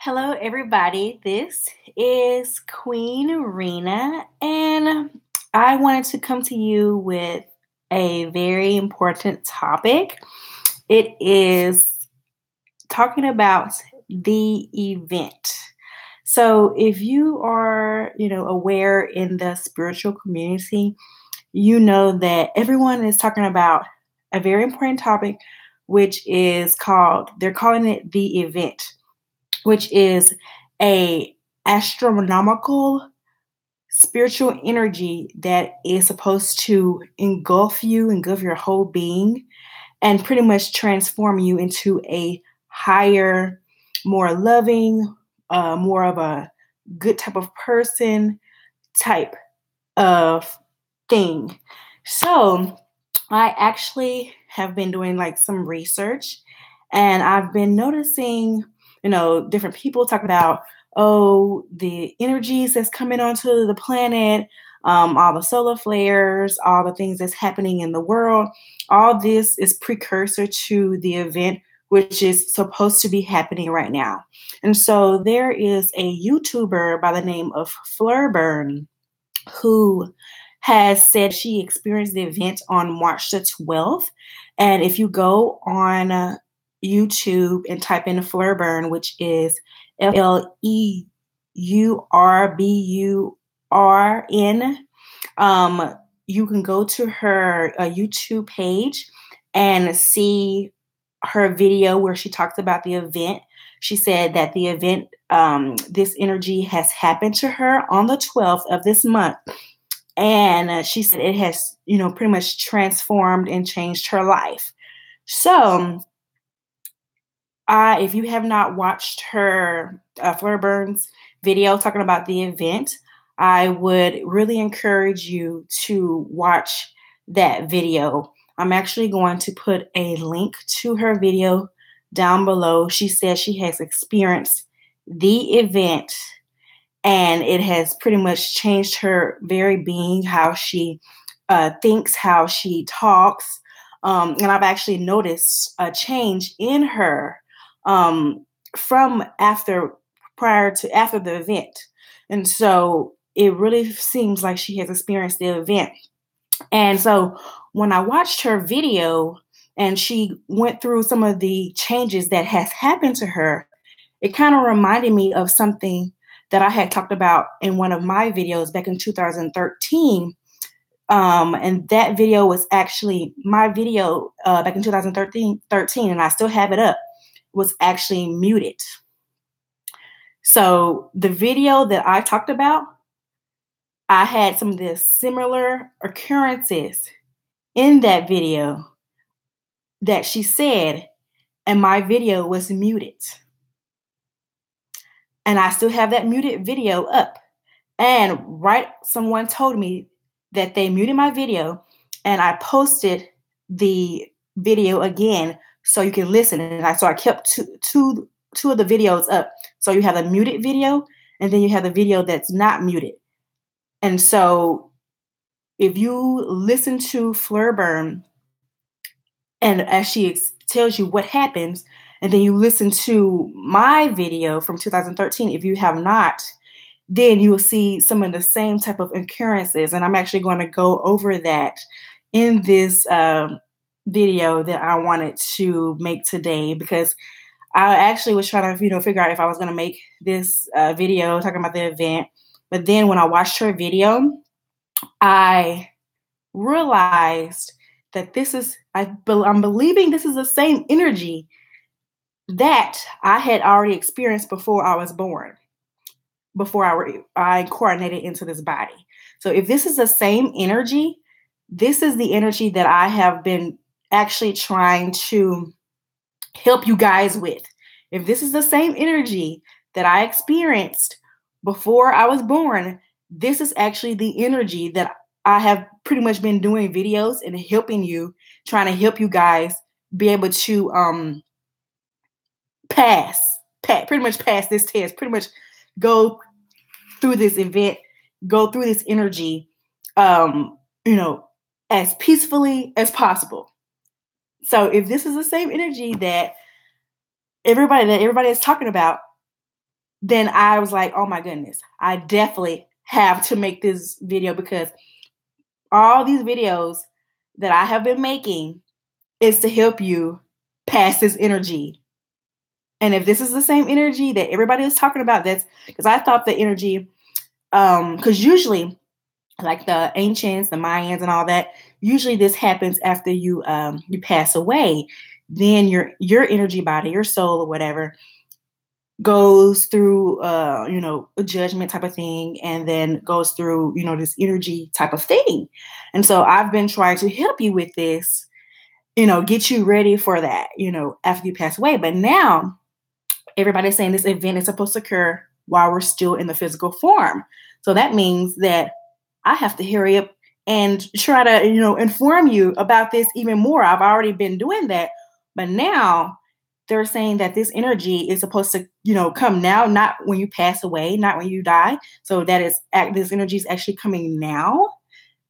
Hello, everybody. This is Queen Rena, and I wanted to come to you with a very important topic. It is talking about the event. So, if you are, aware in the spiritual community, you know that everyone is talking about a very important topic, which is they're calling it the event, which is a astronomical spiritual energy that is supposed to engulf your whole being, and pretty much transform you into a higher, more loving, more of a good type of person type of thing. So I actually have been doing like some research, and I've been noticing, different people talk about, oh, the energies that's coming onto the planet, all the solar flares, all the things that's happening in the world. All this is precursor to the event, which is supposed to be happening right now. And so there is a YouTuber by the name of Flurburn who has said she experienced the event on March the 12th. And if you go on YouTube and type in Flurburn, which is Fleuburn, you can go to her YouTube page and see her video where she talks about the event. She said that the event, this energy has happened to her on the 12th of this month. And she said it has, pretty much transformed and changed her life. So, if you have not watched her Flurburn's video talking about the event, I would really encourage you to watch that video. I'm actually going to put a link to her video down below. She says she has experienced the event, and it has pretty much changed her very being, how she thinks, how she talks. And I've actually noticed a change in her from after the event. And so it really seems like she has experienced the event. And so when I watched her video and she went through some of the changes that has happened to her, it kind of reminded me of something that I had talked about in one of my videos back in 2013. And that video was actually my video back in 2013, and I still have it up, was actually muted. So the video that I talked about, I had some of the similar occurrences in that video that she said, and my video was muted. And I still have that muted video up. And someone told me that they muted my video, and I posted the video again so you can listen. And I kept two of the videos up. So you have a muted video, and then you have the video that's not muted. And so if you listen to Flurburn, and as she tells you what happens, and then you listen to my video from 2013, if you have not, then you will see some of the same type of occurrences. And I'm actually going to go over that in this video that I wanted to make today, because I actually was trying to, figure out if I was going to make this video talking about the event. But then when I watched her video, I realized that I'm believing this is the same energy that I had already experienced before I was born, before I incarnated into this body. So if this is the same energy, this is the energy that I have been actually trying to help you guys with. If this is the same energy that I experienced before I was born, this is actually the energy that I have pretty much been doing videos and trying to help you guys be able to pretty much pass this test, pretty much go through this event, go through this energy, as peacefully as possible. So if this is the same energy that everybody is talking about, then I was like, oh my goodness, I definitely have to make this video, because all these videos that I have been making is to help you pass this energy. And if this is the same energy that everybody is talking about, that's because I thought the energy, because usually, like the ancients, the Mayans, and all that, usually this happens after you pass away. Then your energy body, your soul or whatever, goes through a judgment type of thing, and then goes through this energy type of thing. And so I've been trying to help you with this, get you ready for that, after you pass away. But now everybody's saying this event is supposed to occur while we're still in the physical form. So that means that I have to hurry up and try to, inform you about this even more. I've already been doing that, but now they're saying that this energy is supposed to, come now, not when you pass away, not when you die. So this energy is actually coming now.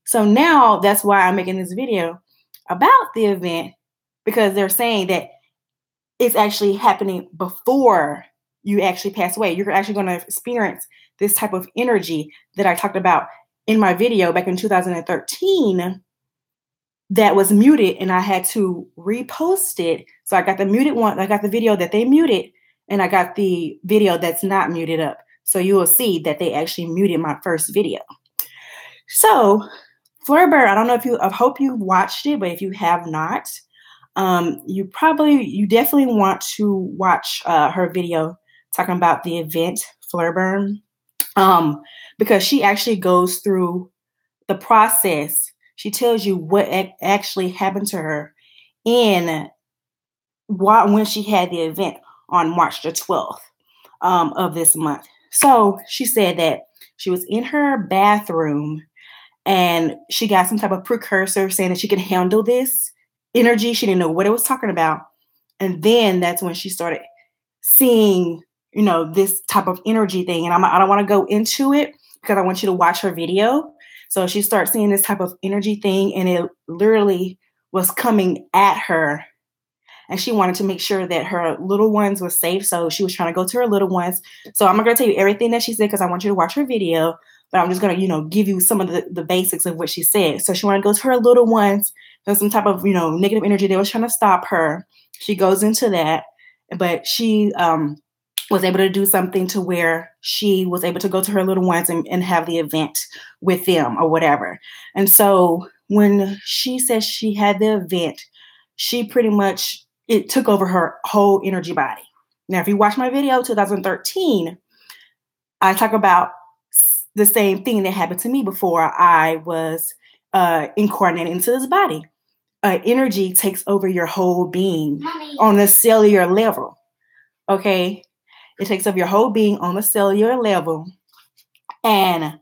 So now that's why I'm making this video about the event, because they're saying that it's actually happening before you actually pass away. You're actually going to experience this type of energy that I talked about in my video back in 2013 that was muted, and I had to repost it. So I got the muted one, I got the video that they muted, and I got the video that's not muted up. So you will see that they actually muted my first video. So Fleur Bird, I hope you watched it, but if you have not, you definitely want to watch her video talking about the event Fleur Bird, because she actually goes through the process. She tells you what actually happened to her when she had the event on March the 12th of this month. So she said that she was in her bathroom and she got some type of precursor saying that she can handle this energy. She didn't know what it was talking about. And then that's when she started seeing, this type of energy thing. And I don't want to go into it because I want you to watch her video. So she started seeing this type of energy thing, and it literally was coming at her. And she wanted to make sure that her little ones were safe. So she was trying to go to her little ones. So I'm not going to tell you everything that she said because I want you to watch her video. But I'm just going to, give you some of the basics of what she said. So she wanted to go to her little ones. There's some type of, negative energy that was trying to stop her. She goes into that. But she was able to do something to where she was able to go to her little ones and have the event with them or whatever. And so when she says she had the event, she pretty much, it took over her whole energy body. Now, if you watch my video, 2013, I talk about the same thing that happened to me before I was incarnated into this body. Energy takes over your whole being on the cellular level. Okay? It takes over your whole being on the cellular level, and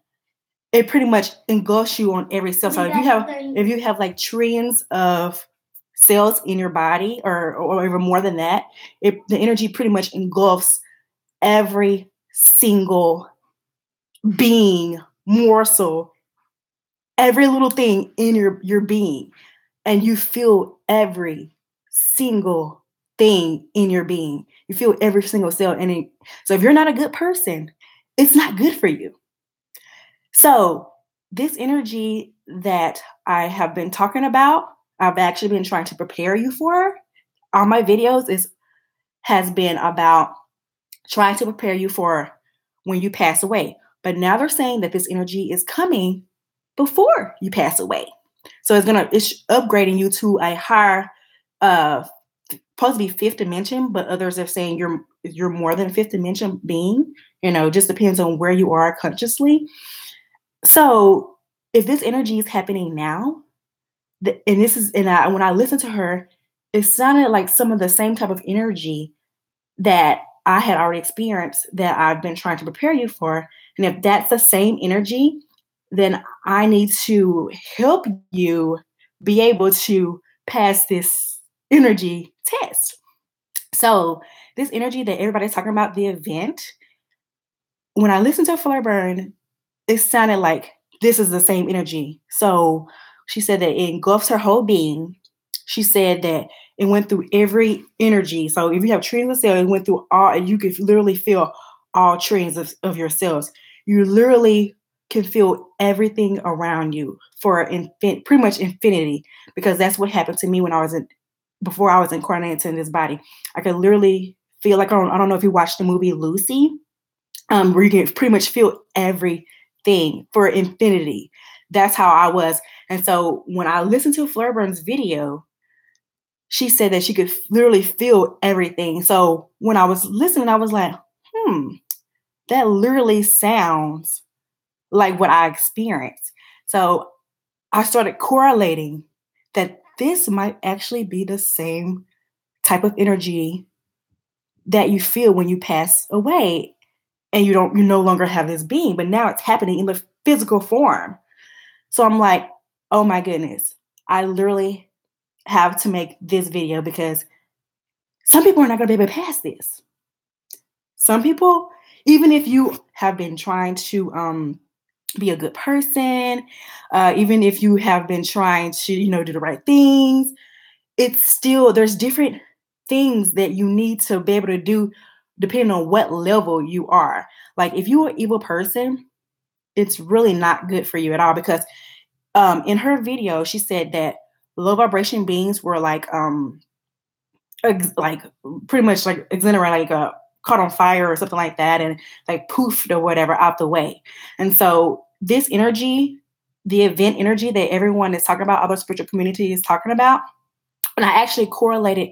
it pretty much engulfs you on every cell. So if you have like trillions of cells in your body, or even more than that, the energy pretty much engulfs every single being, morsel, every little thing in your being, and you feel every single thing in your being. You feel every single cell. So if you're not a good person, it's not good for you. So this energy that I have been talking about, I've actually been trying to prepare you for. All my videos has been about trying to prepare you for when you pass away. But now they're saying that this energy is coming before you pass away. So it's upgrading you to a higher, supposed to be fifth dimension, but others are saying you're more than fifth dimension being. Just depends on where you are consciously. So if this energy is happening now, when I listened to her, it sounded like some of the same type of energy that I had already experienced that I've been trying to prepare you for. And if that's the same energy, then I need to help you be able to pass this energy test. So this energy that everybody's talking about, the event, when I listened to Fleur Bird, it sounded like this is the same energy. So she said that it engulfs her whole being. She said that it went through every energy. So if you have trillions of cells, it went through all, and you could literally feel all trillions of your cells. You literally can feel everything around you for pretty much infinity, because that's what happened to me before I was incarnated in this body. I could literally feel like, I don't know if you watched the movie Lucy, where you can pretty much feel everything for infinity. That's how I was. And so when I listened to Fleur Burn's video, she said that she could literally feel everything. So when I was listening, I was like, that literally sounds like what I experienced. So I started correlating that this might actually be the same type of energy that you feel when you pass away and you no longer have this being, but now it's happening in the physical form. So I'm like, oh my goodness, I literally have to make this video because some people are not going to be able to pass this. Some people, even if you have been trying to be a good person, even if you have been trying to, do the right things, it's still, there's different things that you need to be able to do depending on what level you are. Like if you're an evil person, it's really not good for you at all, because in her video, she said that low vibration beings were like pretty much like exonerated, like caught on fire or something like that, and like poofed or whatever out the way. And so this energy, the event energy that everyone is talking about, other spiritual community is talking about, and I actually correlated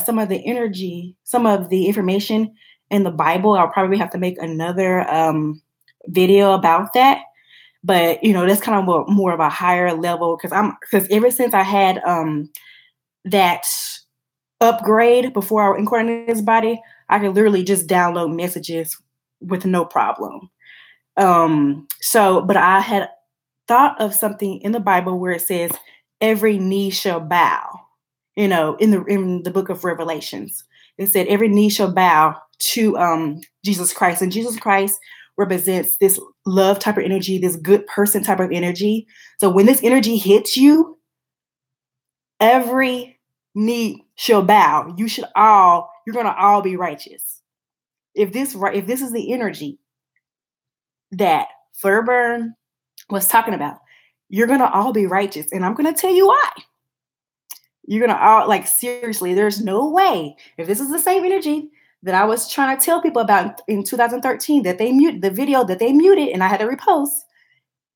some of the energy, some of the information in the Bible. I'll probably have to make another video about that. But that's kind of more of a higher level, because ever since I had that upgrade before I incarnated this body, I could literally just download messages with no problem. But I had thought of something in the Bible where it says, "Every knee shall bow." In the book of Revelations, it said every knee shall bow to Jesus Christ, and Jesus Christ represents this love type of energy, this good person type of energy. So when this energy hits you, every knee shall bow. You're gonna all be righteous. If this is the energy that Fleur Burn was talking about, you're gonna all be righteous, and I'm gonna tell you why. You're gonna all, like, seriously, there's no way, if this is the same energy that I was trying to tell people about in 2013, that they muted the video, that they muted and I had to repost,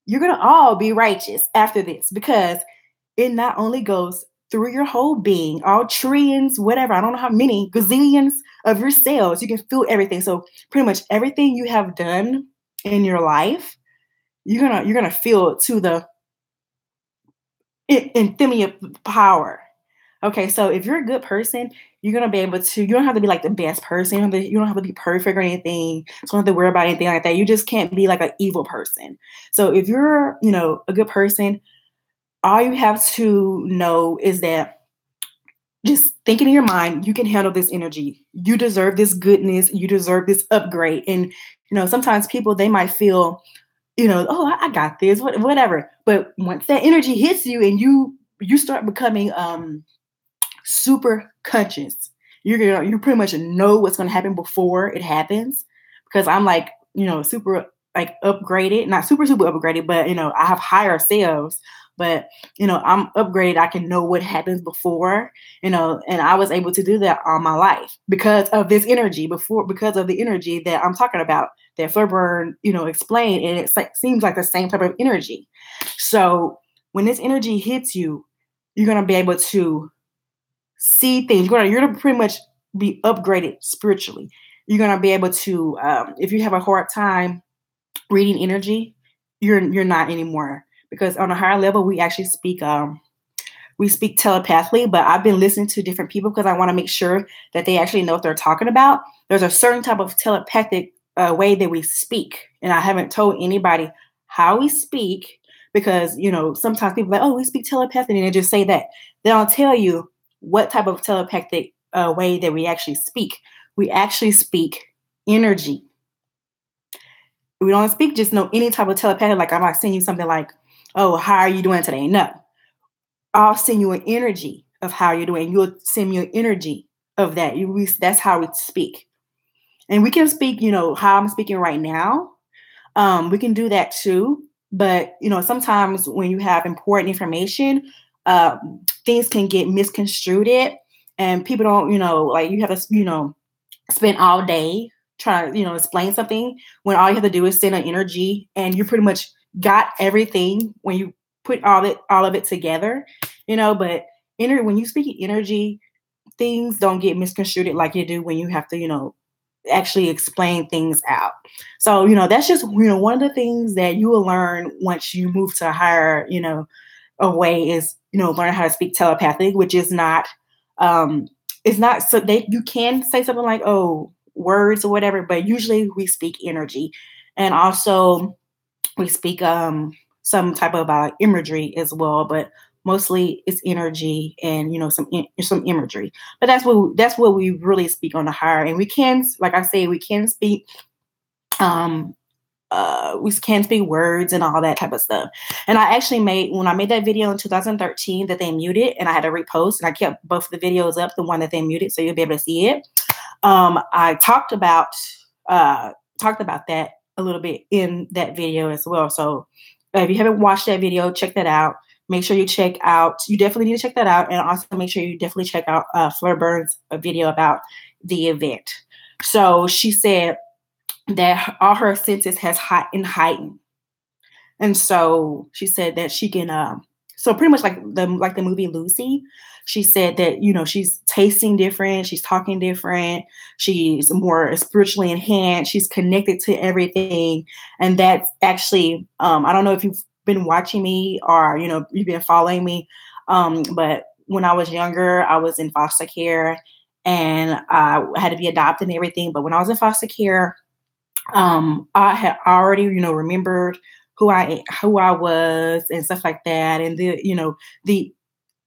you're gonna all be righteous after this, because it not only goes through your whole being, all trillions, whatever, I don't know how many gazillions of your cells, you can feel everything. So pretty much everything you have done in your life, you're gonna feel to the infinite power. Okay, so if you're a good person, you're gonna be able to. You don't have to be like the best person. You don't have to be perfect or anything. So you don't have to worry about anything like that. You just can't be like an evil person. So if you're, a good person, all you have to know is that just thinking in your mind, you can handle this energy. You deserve this goodness. You deserve this upgrade. And sometimes people, they might feel, oh, I got this, whatever. But once that energy hits you and you start becoming super conscious, you pretty much know what's going to happen before it happens, because I'm like, super like upgraded, not super upgraded, but I have higher cells, but I'm upgraded. I can know what happens before, and I was able to do that all my life because of this energy because of the energy that I'm talking about, that Fleur Burn explained, and it seems like the same type of energy. So when this energy hits you, you're going to be able to see things. You're going to pretty much be upgraded spiritually. You're going to be able to, if you have a hard time reading energy, you're not anymore, because on a higher level, we actually speak telepathically. But I've been listening to different people because I want to make sure that they actually know what they're talking about. There's a certain type of telepathic way that we speak, and I haven't told anybody how we speak, because sometimes people are like, oh, we speak telepathic, and they just say that. They don't tell you what type of telepathic way that we actually speak. We actually speak energy. We don't speak just any type of telepathic, like I'm not sending you something like, oh, how are you doing today? No. I'll send you an energy of how you're doing. You'll send me an energy of that. That's how we speak. And we can speak, how I'm speaking right now. We can do that too. But, sometimes when you have important information, things can get misconstrued and people don't, like you have to, spend all day trying to, explain something when all you have to do is send an energy and you pretty much got everything when you put all of it together, but when you speak energy, things don't get misconstrued like you do when you have to, actually explain things out. So, that's just, one of the things that you will learn once you move to a higher, a way is, learn how to speak telepathic, which is not, it's not so you can say something like, oh, words or whatever, but usually we speak energy. And also we speak some type of imagery as well, but mostly it's energy and some imagery. But that's what we really speak on the higher. And we can, like I say, um we can speak words and all that type of stuff. And I actually when I made that video in 2013 that they muted, and I had to repost, and I kept both the videos up, the one that they muted, so you'll be able to see it. I talked about that a little bit in that video as well. So if you haven't watched that video, check that out. Make sure you definitely need to check that out. And also make sure you definitely check out Fleur Burns' video about the event. So she said that all her senses has heightened. And so she said that she can, so pretty much like the movie Lucy, she said that, she's tasting different, she's talking different, she's more spiritually enhanced, she's connected to everything. And that's actually, I don't know if you've been watching me or, you've been following me. But when I was younger, I was in foster care and I had to be adopted and everything. But when I was in foster care, I had already, remembered who I was and stuff like that. And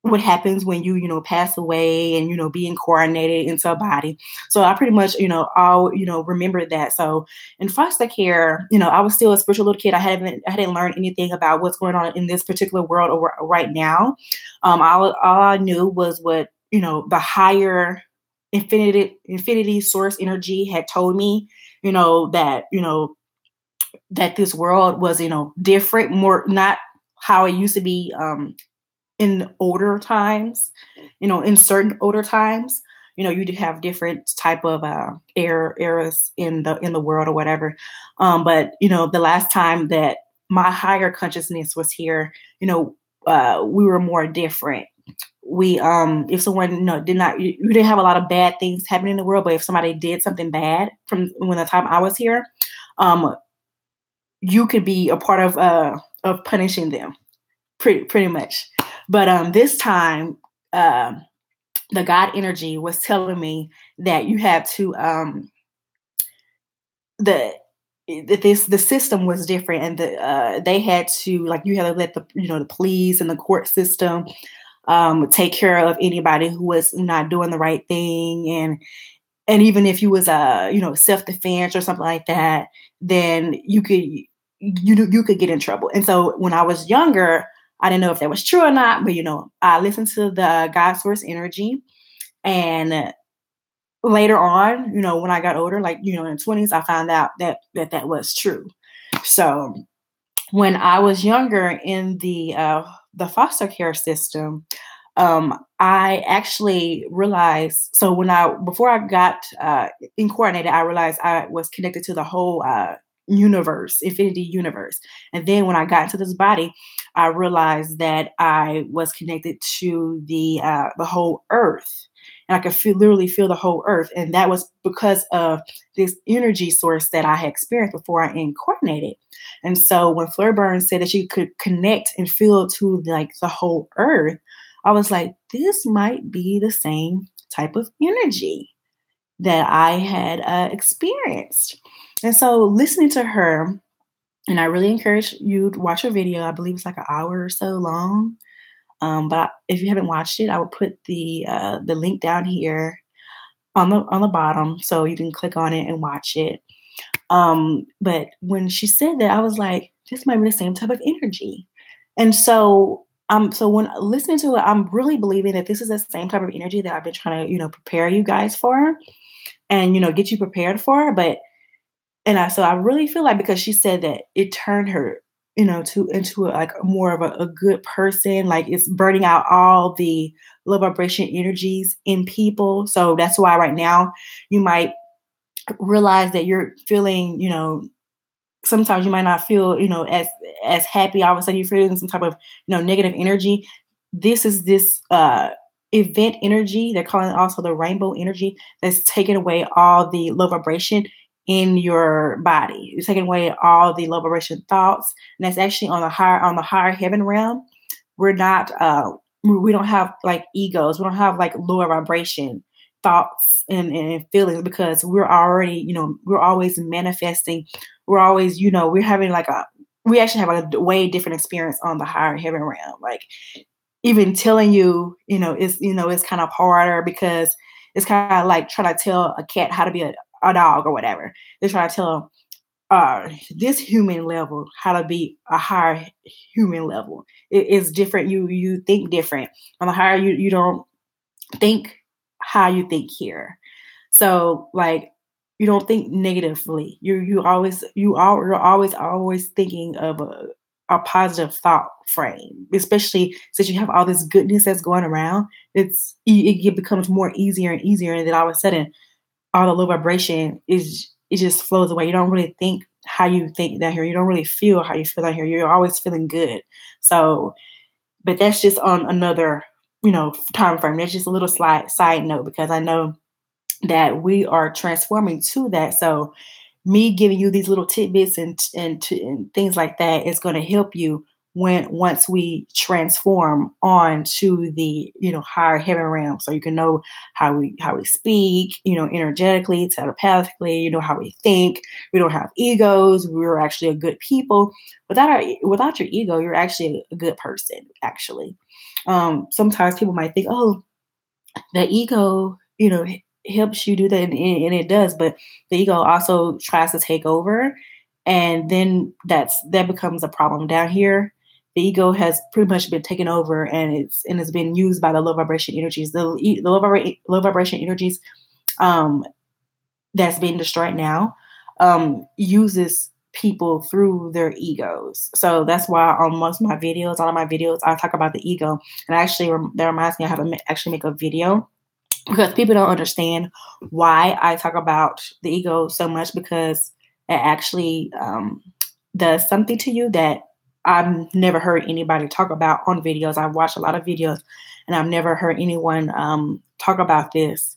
what happens when you pass away and, being coordinated into a body. So I pretty much, all, remembered that. So in foster care, I was still a spiritual little kid. I hadn't learned anything about what's going on in this particular world right now. All I knew was what, the higher infinity source energy had told me, that this world was, different, more not how it used to be in older times, in certain older times, you do have different type of eras in the world or whatever. But the last time that my higher consciousness was here, we were more different. We if someone you didn't have a lot of bad things happening in the world, but if somebody did something bad from when the time I was here, you could be a part of punishing them pretty much. But this time the God energy was telling me that you had to the system was different, and they had to, like, you had to let the police and the court system take care of anybody who was not doing the right thing, and even if you was self-defense or something like that, then you could get in trouble. And so when I was younger, I didn't know if that was true or not, but I listened to the God source energy, and later on, when I got older, like in the 20s, I found out that was true. So when I was younger in the foster care system, I actually realized. So before I got incarnated, I realized I was connected to the whole universe, infinity universe. And then when I got into this body, I realized that I was connected to the whole earth. And I could literally feel the whole earth. And that was because of this energy source that I had experienced before I incarnated. And so when Fleur Burns said that she could connect and feel to like the whole earth, I was like, this might be the same type of energy that I had experienced. And so listening to her, and I really encourage you to watch her video. I believe it's like an hour or so long. But if you haven't watched it, I will put the link down here on the bottom, so you can click on it and watch it. But when she said that, I was like, this might be the same type of energy. And so when listening to it, I'm really believing that this is the same type of energy that I've been trying to, prepare you guys for. and, get you prepared for it. So I really feel like because she said that it turned her, to into like more of a good person, like it's burning out all the low vibration energies in people. So that's why right now you might realize that you're feeling, sometimes you might not feel, as happy. All of a sudden you're feeling some type of, negative energy. This is this event energy. They're calling it also the rainbow energy that's taking away all the low vibration in your body. It's taking away all the low vibration thoughts. And that's actually on the higher heaven realm. We're not we don't have like egos. We don't have like lower vibration thoughts and feelings because we're already, we're always manifesting. We're always, we're having like we actually have a way different experience on the higher heaven realm. Like even telling you, it's kind of harder because it's kind of like trying to tell a cat how to be a dog or whatever. They're trying to tell this human level how to be a higher human level. It's different. You think different. On the higher, you don't think how you think here. So like you don't think negatively. You're always thinking of a positive thought frame, especially since you have all this goodness that's going around. It becomes more easier and easier, and then all of a sudden, all the low vibration it just flows away. You don't really think how you think down here. You don't really feel how you feel down here. You're always feeling good. So, but that's just on another, time frame. That's just a little side note because I know that we are transforming to that. So me giving you these little tidbits and things like that is going to help you once we transform on to the higher heaven realm, so you can know how we speak, energetically, telepathically, how we think. We don't have egos. We're actually a good people. Without your ego, you're actually a good person. Actually, sometimes people might think, oh, the ego, helps you do that, and it does, but the ego also tries to take over, and then that becomes a problem down here. The ego has pretty much been taken over, and it's been used by the low vibration energies. The low vibration energies that's being destroyed now uses people through their egos. So that's why on most of my videos, all of my videos, I talk about the ego, and actually that reminds me I have to actually make a video because people don't understand why I talk about the ego so much, because it actually does something to you that I've never heard anybody talk about on videos. I've watched a lot of videos and I've never heard anyone talk about this.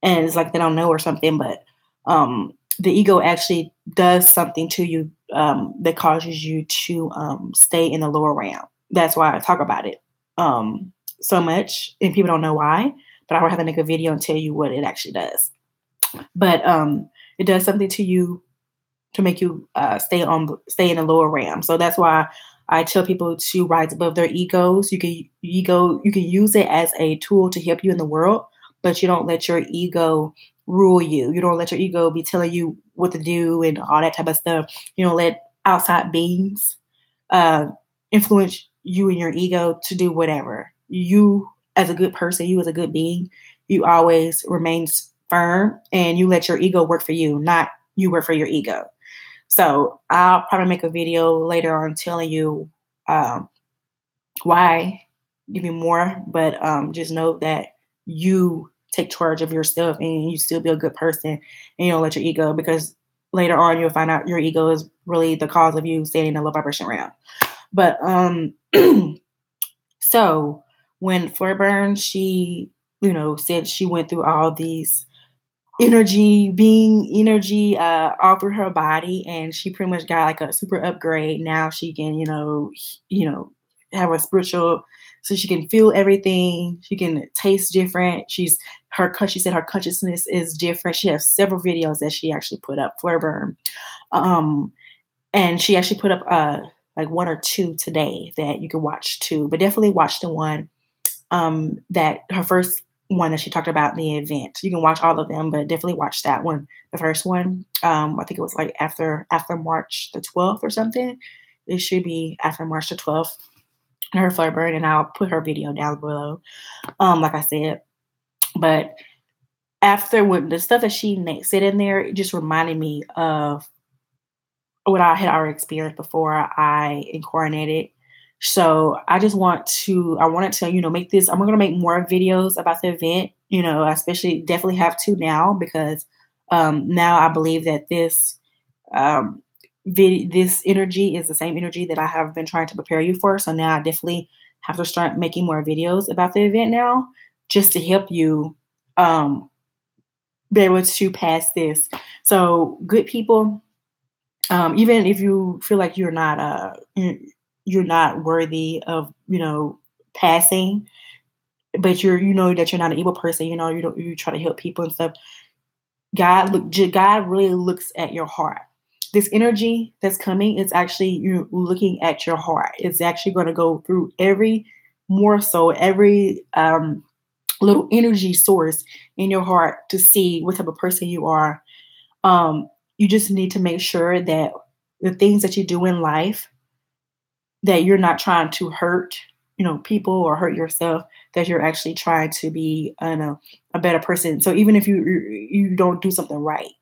And it's like they don't know or something, but the ego actually does something to you that causes you to stay in the lower realm. That's why I talk about it so much, and people don't know why. But I will have to make a video and tell you what it actually does. But it does something to you to make you stay in the lower realm. So that's why I tell people to rise above their egos. You can use it as a tool to help you in the world, but you don't let your ego rule you. You don't let your ego be telling you what to do and all that type of stuff. You don't let outside beings influence you and your ego to do whatever. You as a good person, you as a good being, you always remain firm and you let your ego work for you, not you work for your ego. So I'll probably make a video later on telling you why, give you more, but just know that you take charge of yourself and you still be a good person and you don't let your ego, because later on you'll find out your ego is really the cause of you staying in the low vibration realm. But so when Fleur Burns, she, said she went through all these energy all through her body, and she pretty much got like a super upgrade. Now she can, have a spiritual, so she can feel everything. She can taste different. She said her consciousness is different. She has several videos that she actually put up, Fleur Burns. And she actually put up like one or two today that you can watch too, but definitely watch the one that her first one that she talked about in the event. You can watch all of them, but definitely watch that one, the first one. I think it was like after March the 12th or something. It should be after March the 12th. Her Fleur Burns, and I'll put her video down below. Like I said, but after when the stuff that she said in there, it just reminded me of what I had already experienced before I incarnated. So I wanted to, make this, I'm going to make more videos about the event, I especially definitely have to now because now I believe that um, this energy is the same energy that I have been trying to prepare you for. So now I definitely have to start making more videos about the event now just to help you um, be able to pass this. So good people, even if you feel like you're not worthy of passing, but you know that you're not an evil person, you try to help people and stuff. God really looks at your heart. This energy that's coming is actually you looking at your heart. It's actually going to go through every more so every little energy source in your heart to see what type of person you are. um, you just need to make sure that the things that you do in life, that you're not trying to hurt, people or hurt yourself, that you're actually trying to be, I don't know, a better person. So even if you don't do something right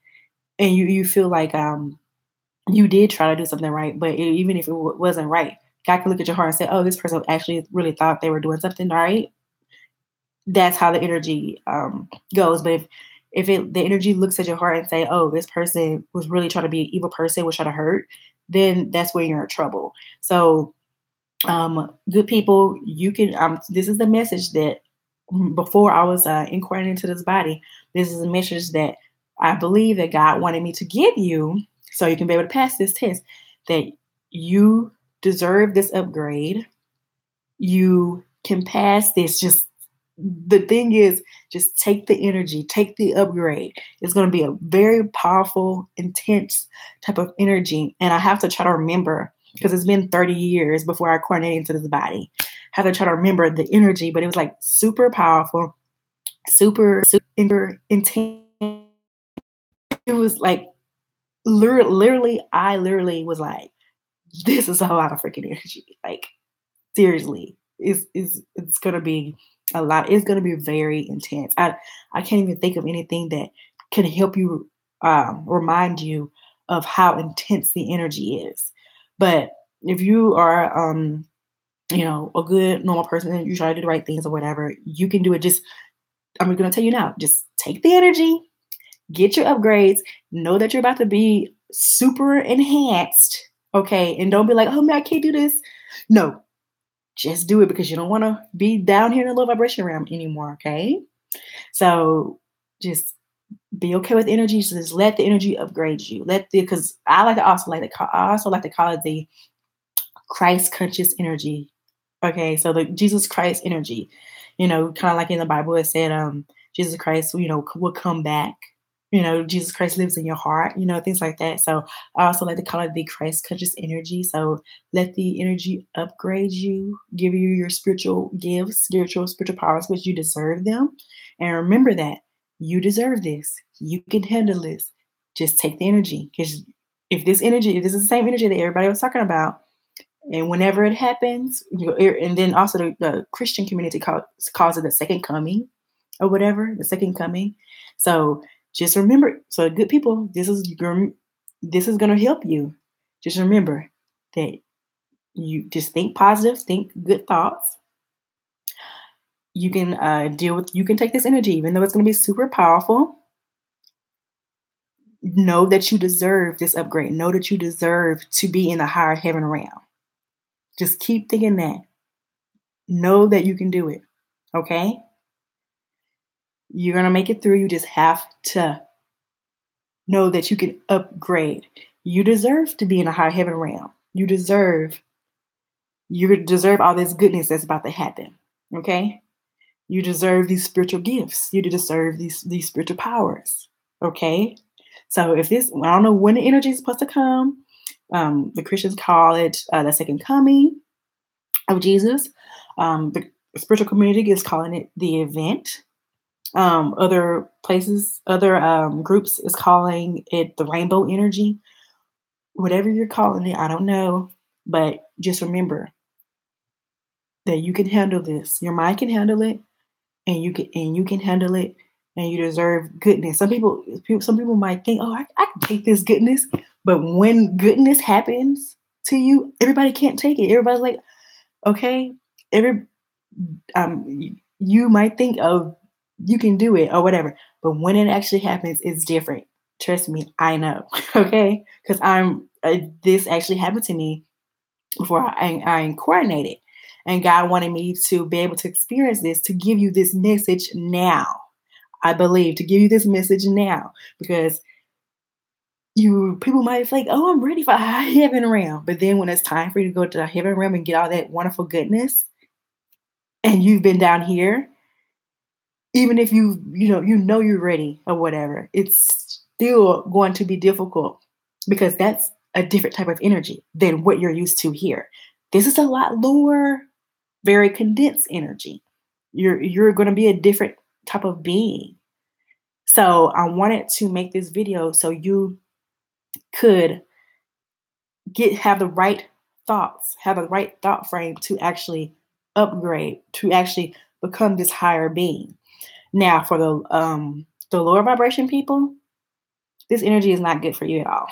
and you feel like you did try to do something right, but even if it wasn't right, God can look at your heart and say, "Oh, this person actually really thought they were doing something right." That's how the energy goes. But if the energy looks at your heart and say, "Oh, this person was really trying to be an evil person, was trying to hurt," then that's where you're in trouble. So, good people, you can. This is the message that before I was inquiring into this body, this is a message that I believe that God wanted me to give you, so you can be able to pass this test. That you deserve this upgrade. You can pass this. Just the thing is, just take the energy, take the upgrade. It's going to be a very powerful, intense type of energy. And I have to try to remember because it's been 30 years before I coordinated into this body. I have to try to remember the energy, but it was like super powerful, super intense. It was like literally, I literally was like, this is a lot of freaking energy. Like, seriously, it's gonna be a lot. It's gonna be very intense. I can't even think of anything that can help you remind you of how intense the energy is. But if you are a good normal person and you try to do the right things or whatever, you can do it. Just I'm gonna tell you now, just take the energy, get your upgrades, know that you're about to be super enhanced. Okay, and don't be like, oh man, I can't do this. No, just do it because you don't want to be down here in the low vibration realm anymore. Okay. So just be okay with energy. So just let the energy upgrade you. Because I also like to call it the Christ conscious energy. Okay. So the Jesus Christ energy, kind of like in the Bible, it said, Jesus Christ, will come back. Jesus Christ lives in your heart, things like that. So I also like to call it the Christ conscious energy. So let the energy upgrade you, give you your spiritual gifts, spiritual powers, which you deserve them. And remember that you deserve this. You can handle this. Just take the energy. Because if this is the same energy that everybody was talking about, and whenever it happens, and then also the Christian community calls it the second coming or whatever, the second coming. So just remember, so good people, this is going to help you. Just remember that you just think positive, think good thoughts. You can you can take this energy, even though it's going to be super powerful. Know that you deserve this upgrade. Know that you deserve to be in the higher heaven realm. Just keep thinking that. Know that you can do it. Okay? You're going to make it through. You just have to know that you can upgrade. You deserve to be in a high heaven realm. You deserve all this goodness that's about to happen. Okay? You deserve these spiritual gifts. You deserve these spiritual powers. Okay? So I don't know when the energy is supposed to come. The Christians call it the second coming of Jesus. The spiritual community is calling it the event. Other places, other groups is calling it the rainbow energy. Whatever you're calling it, I don't know. But just remember that you can handle this. Your mind can handle it, and you can handle it. and you deserve goodness. Some people might think, oh, I can take this goodness. But when goodness happens to you, everybody can't take it. Everybody's like, okay, every you might think, oh, you can do it or whatever. But when it actually happens, it's different. Trust me, I know. Okay, because this actually happened to me before I incarnated, and God wanted me to be able to experience this, to give you this message now. I believe to give you this message now, because you people might think, oh, I'm ready for heaven realm, but then when it's time for you to go to the heaven realm and get all that wonderful goodness, and you've been down here, even if you know you're ready or whatever, it's still going to be difficult because that's a different type of energy than what you're used to here. This is a lot lower, very condensed energy. You're going to be a different type of being. So I wanted to make this video so you could have the right thoughts, have the right thought frame to actually upgrade, to actually become this higher being. Now, for the lower vibration people, this energy is not good for you at all.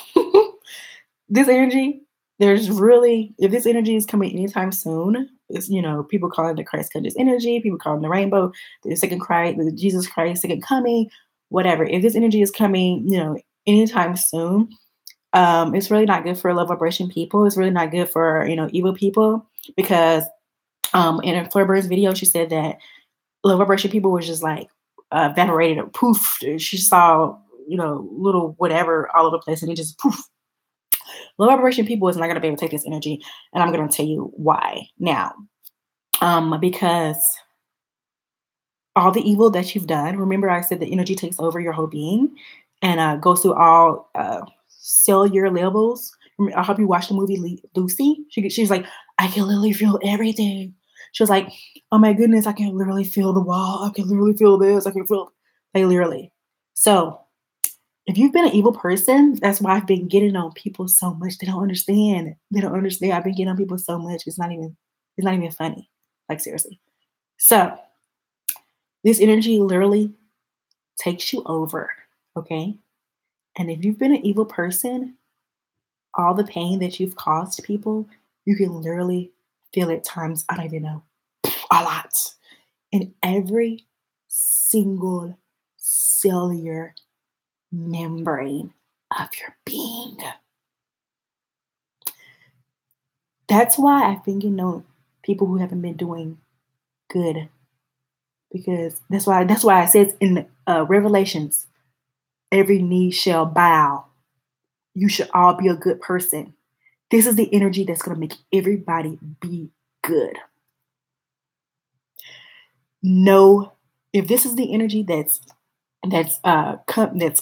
This energy, if this energy is coming anytime soon, it's, people call it the Christ conscious energy, people call it the rainbow, the second Christ, the Jesus Christ, second coming, whatever. If this energy is coming, anytime soon, it's really not good for low vibration people. It's really not good for, evil people, because in a Fleur Bird's video, she said that low vibration people was just like evaporated or poof. She saw, little whatever all over the place, and it just poof. Low vibration people is not going to be able to take this energy, and I'm going to tell you why now. Because all the evil that you've done, remember I said the energy takes over your whole being and goes through all cellular levels. I hope you watched the movie Lucy. She's like, I can literally feel everything. She was like, oh my goodness, I can literally feel the wall. I can literally feel this. I can feel, like, literally. So if you've been an evil person, that's why I've been getting on people so much. They don't understand. They don't understand. I've been getting on people so much. It's not even funny. Like, seriously. So this energy literally takes you over. Okay. And if you've been an evil person, all the pain that you've caused people, you can literally feel it times, I don't even know, a lot. In every single cellular membrane of your being. That's why I've been getting on people who haven't been doing good. Because that's why it says in Revelations, every knee shall bow. You should all be a good person. This is the energy that's going to make everybody be good. No, if this is the energy that's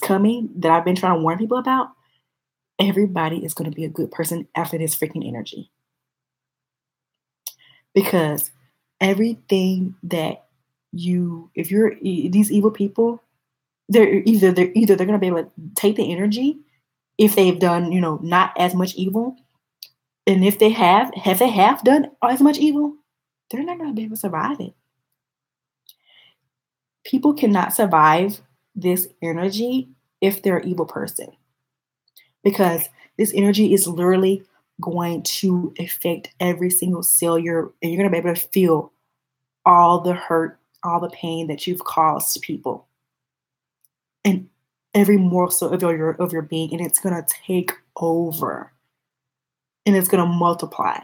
coming, that I've been trying to warn people about, everybody is going to be a good person after this freaking energy. Because everything that if you're these evil people, they're either they're going to be able to take the energy if they've done, not as much evil. And if they have done as much evil, they're not going to be able to survive it. People cannot survive this energy if they're an evil person, because this energy is literally going to affect every single cell and you're going to be able to feel all the hurt, all the pain that you've caused people, and every morsel of your being, and it's going to take over, and it's going to multiply.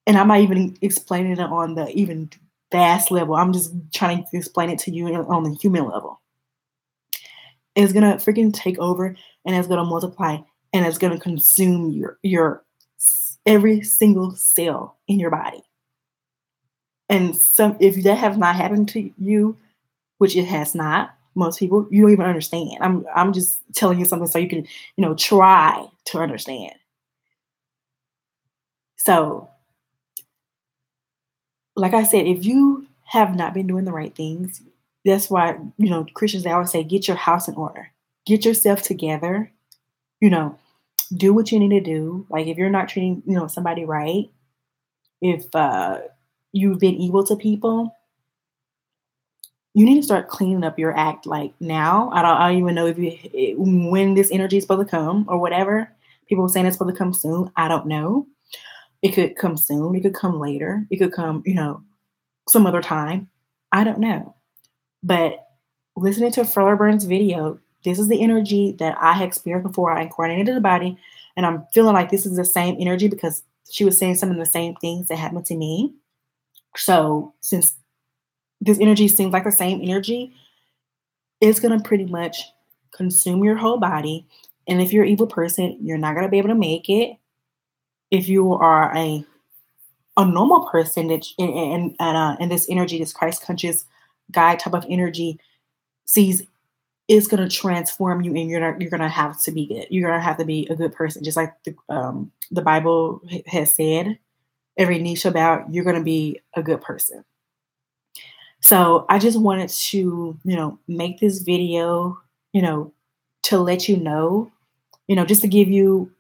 And I'm not even explaining it on the even vast level. I'm just trying to explain it to you on the human level. It's going to freaking take over, and it's going to multiply, and it's going to consume your every single cell in your body. And if that has not happened to you, which it has not, most people, you don't even understand. I'm just telling you something so you can, try to understand. So, like I said, if you have not been doing the right things, that's why, Christians, they always say, get your house in order. Get yourself together. Do what you need to do. Like, if you're not treating, somebody right, if you've been evil to people, you need to start cleaning up your act like now. I don't even know if when this energy is supposed to come or whatever. People saying it's supposed to come soon. I don't know. It could come soon. It could come later. It could come, some other time. I don't know. But listening to Fuller Burns' video, this is the energy that I had experienced before I incarnated the body. And I'm feeling like this is the same energy because she was saying some of the same things that happened to me. So since this energy seems like the same energy, it's going to pretty much consume your whole body. And if you're an evil person, you're not going to be able to make it. If you are a normal person that and this energy, this Christ conscious guy type of energy sees, is going to transform you, and you're going to have to be good. You're going to have to be a good person, just like the Bible has said. Every knee shall bow. You're going to be a good person. So I just wanted to, make this video, to let you know, just to give you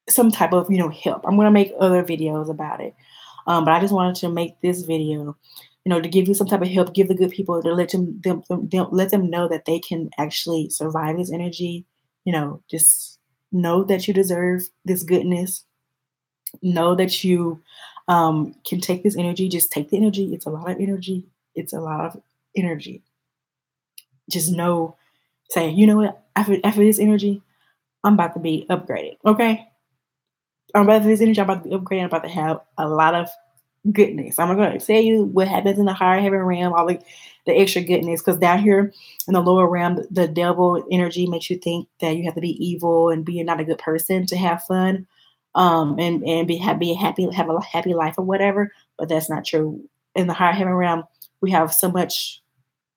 some type of, help. I'm going to make other videos about it. But I just wanted to make this video, to give you some type of help, give the good people, to let let them know that they can actually survive this energy. Just know that you deserve this goodness. Know that you can take this energy. Just take the energy. It's a lot of energy. It's a lot of energy. Just know, say, you know what? After this energy, I'm about to be upgraded. Okay? I'm about this energy. I'm about to be upgraded. I'm about to have a lot of goodness. I'm going to tell you what happens in the higher heaven realm, all the extra goodness. Because down here in the lower realm, the devil energy makes you think that you have to be evil and be not a good person to have fun, and be happy, have a happy life or whatever. But that's not true. In the higher heaven realm, we have so much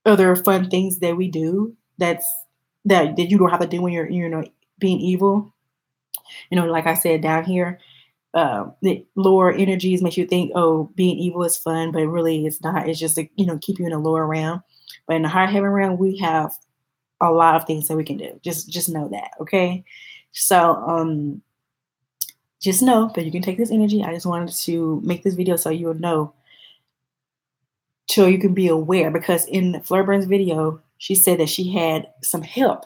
other fun things that we do that you don't have to do when you're being evil. Like I said, down here, the lower energies makes you think, oh, being evil is fun, but really it's not. It's just to, keep you in a lower realm. But in the higher heaven realm, we have a lot of things that we can do. Just know that, okay? So just know that you can take this energy. I just wanted to make this video so you'll know, so you can be aware, because in Fleur Burns' video, she said that she had some help,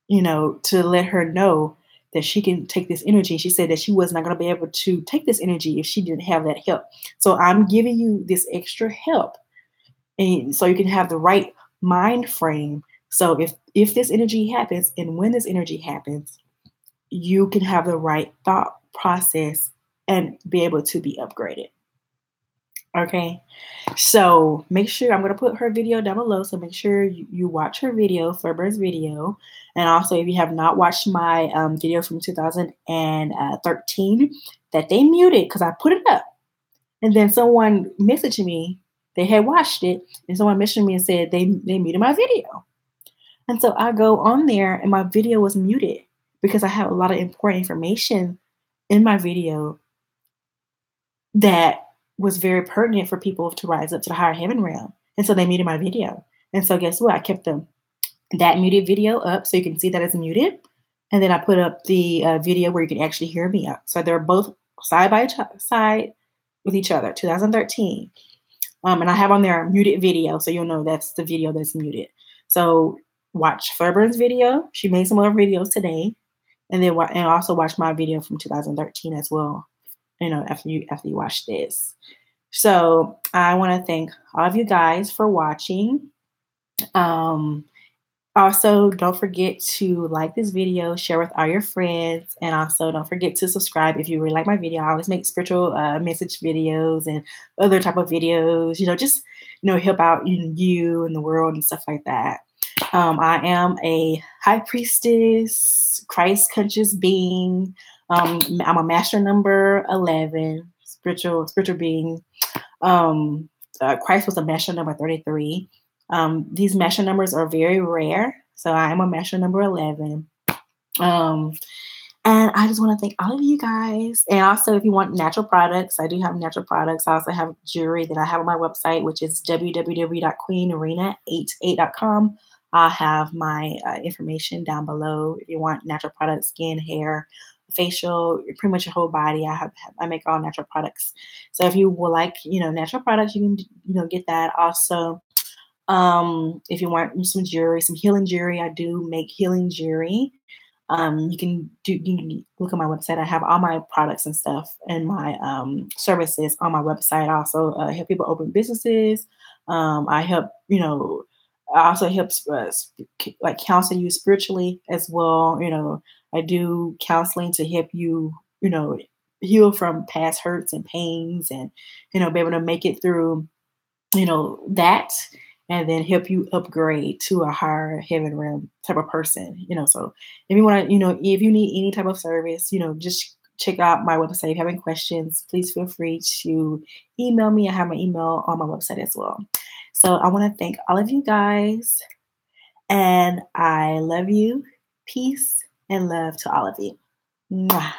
to let her know that she can take this energy. She said that she was not going to be able to take this energy if she didn't have that help. So I'm giving you this extra help, and so you can have the right mind frame. So if this energy happens, and when this energy happens, you can have the right thought process and be able to be upgraded. Okay, so make sure, I'm going to put her video down below. So make sure you watch her video, Flurbird's video. And also, if you have not watched my video from 2013 that they muted because I put it up. And then someone messaged me, they had watched it, and someone messaged me and said they muted my video. And so I go on there and my video was muted because I have a lot of important information in my video that was very pertinent for people to rise up to the higher heaven realm. And so they muted my video. And so guess what? I kept that muted video up so you can see that it's muted. And then I put up the video where you can actually hear me out. So they're both side by side with each other, 2013. And I have on there a muted video, so you'll know that's the video that's muted. So watch Furburns' video. She made some other videos today. And then also watch my video from 2013 as well, after you watch this. So I want to thank all of you guys for watching. Also, don't forget to like this video, share with all your friends, and also don't forget to subscribe if you really like my video. I always make spiritual message videos and other type of videos, just help out you and the world and stuff like that. I am a high priestess, Christ conscious being. I'm a master number 11, spiritual being. Christ was a master number 33. These master numbers are very rare, so I am a master number 11. And I just want to thank all of you guys. And also, if you want natural products, I do have natural products. I also have jewelry that I have on my website, which is www.queenarena88.com. I'll have my information down below. If you want natural products, skin, hair, facial, pretty much your whole body, I make all natural products. So if you would like, natural products, you can, get that. Also, If you want some jewelry, some healing jewelry, I do make healing jewelry. You can look at my website. I have all my products and stuff and my services on my website. I also help people open businesses. I help, I also help like counsel you spiritually as well. I do counseling to help you, heal from past hurts and pains, and be able to make it through that, and then help you upgrade to a higher heaven realm type of person. So if you want to, if you need any type of service, just check out my website. If you have any questions, please feel free to email me. I have my email on my website as well. So I want to thank all of you guys, and I love you. Peace and love to all of you. Mwah.